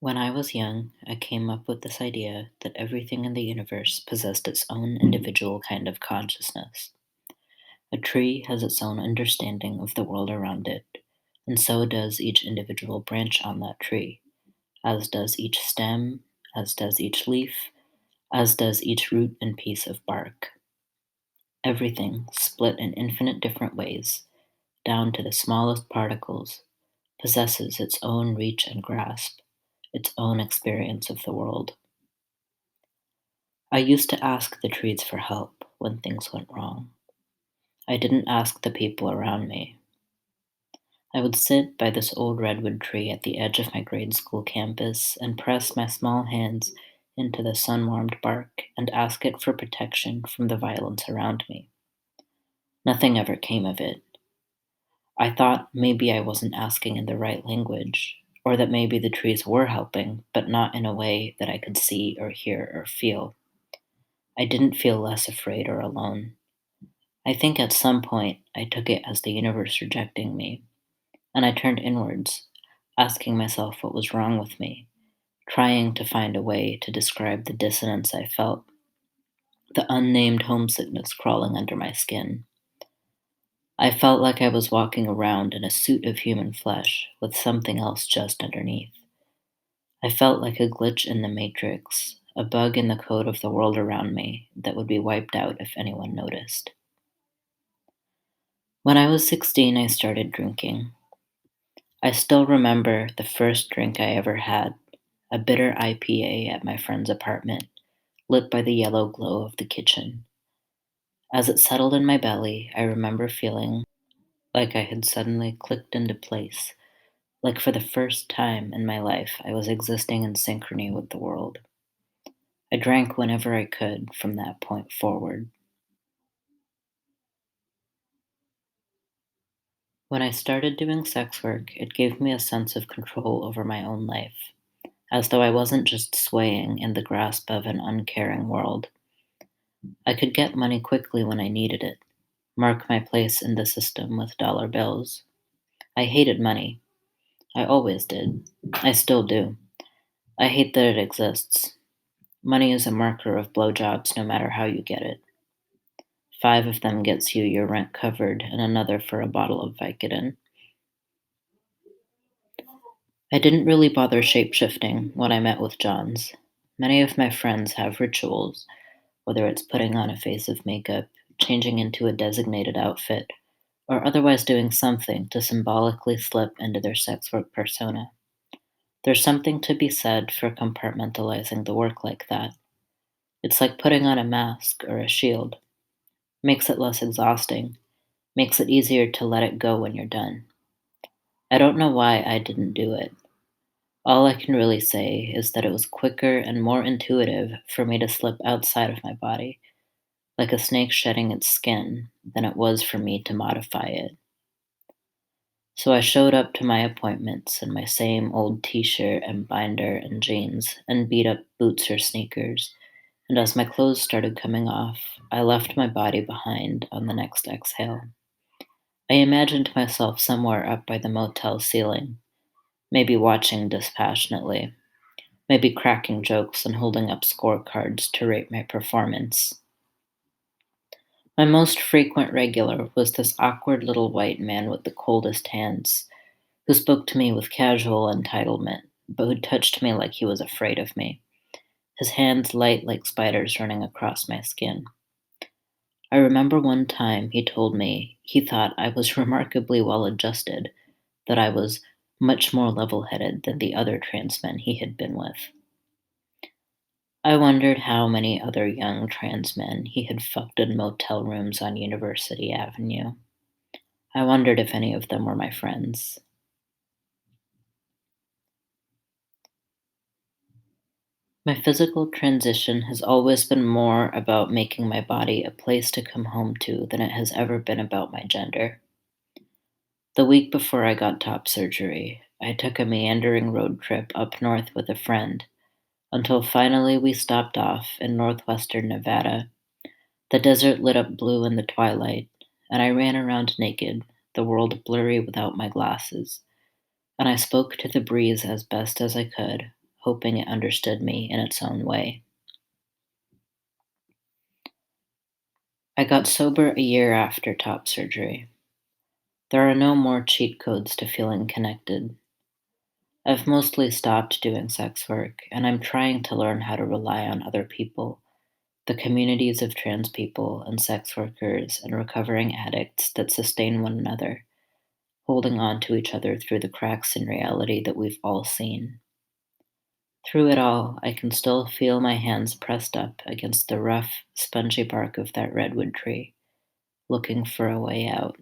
When I was young, I came up with this idea that everything in the universe possessed its own individual kind of consciousness. A tree has its own understanding of the world around it, and so does each individual branch on that tree, as does each stem, as does each leaf, as does each root and piece of bark. Everything, split in infinite different ways, down to the smallest particles, possesses its own reach and grasp, its own experience of the world. I used to ask the trees for help when things went wrong. I didn't ask the people around me. I would sit by this old redwood tree at the edge of my grade school campus and press my small hands into the sun warmed bark and ask it for protection from the violence around me. Nothing ever came of it. I thought maybe I wasn't asking in the right language, or that maybe the trees were helping, but not in a way that I could see or hear or feel. I didn't feel less afraid or alone. I think at some point I took it as the universe rejecting me, and I turned inwards, asking myself what was wrong with me, trying to find a way to describe the dissonance I felt, the unnamed homesickness crawling under my skin. I felt like I was walking around in a suit of human flesh with something else just underneath. I felt like a glitch in the matrix, a bug in the code of the world around me that would be wiped out if anyone noticed. When I was 16, I started drinking. I still remember the first drink I ever had, a bitter IPA at my friend's apartment, lit by the yellow glow of the kitchen. As it settled in my belly, I remember feeling like I had suddenly clicked into place, like for the first time in my life I was existing in synchrony with the world. I drank whenever I could from that point forward. When I started doing sex work, it gave me a sense of control over my own life, as though I wasn't just swaying in the grasp of an uncaring world. I could get money quickly when I needed it, mark my place in the system with dollar bills. I hated money. I always did. I still do. I hate that it exists. Money is a marker of blowjobs no matter how you get it. 5 of them gets you your rent covered and another for a bottle of Vicodin. I didn't really bother shapeshifting when I met with Johns. Many of my friends have rituals, whether it's putting on a face of makeup, changing into a designated outfit, or otherwise doing something to symbolically slip into their sex work persona. There's something to be said for compartmentalizing the work like that. It's like putting on a mask or a shield. Makes it less exhausting, makes it easier to let it go when you're done. I don't know why I didn't do it. All I can really say is that it was quicker and more intuitive for me to slip outside of my body, like a snake shedding its skin, than it was for me to modify it. So I showed up to my appointments in my same old t shirt and binder and jeans and beat up boots or sneakers, and as my clothes started coming off, I left my body behind on the next exhale. I imagined myself somewhere up by the motel ceiling, maybe watching dispassionately, maybe cracking jokes and holding up scorecards to rate my performance. My most frequent regular was this awkward little white man with the coldest hands, who spoke to me with casual entitlement, but who touched me like he was afraid of me, his hands light like spiders running across my skin. I remember one time he told me he thought I was remarkably well adjusted, that I was much more level headed than the other trans men he had been with. I wondered how many other young trans men he had fucked in motel rooms on University Avenue. I wondered if any of them were my friends. My physical transition has always been more about making my body a place to come home to than it has ever been about my gender. The week before I got top surgery, I took a meandering road trip up north with a friend until finally we stopped off in northwestern Nevada. The desert lit up blue in the twilight, and I ran around naked, the world blurry without my glasses, and I spoke to the breeze as best as I could, hoping it understood me in its own way. I got sober a year after top surgery. There are no more cheat codes to feeling connected. I've mostly stopped doing sex work, and I'm trying to learn how to rely on other people, the communities of trans people and sex workers and recovering addicts that sustain one another, holding on to each other through the cracks in reality that we've all seen. Through it all, I can still feel my hands pressed up against the rough, spongy bark of that redwood tree, looking for a way out.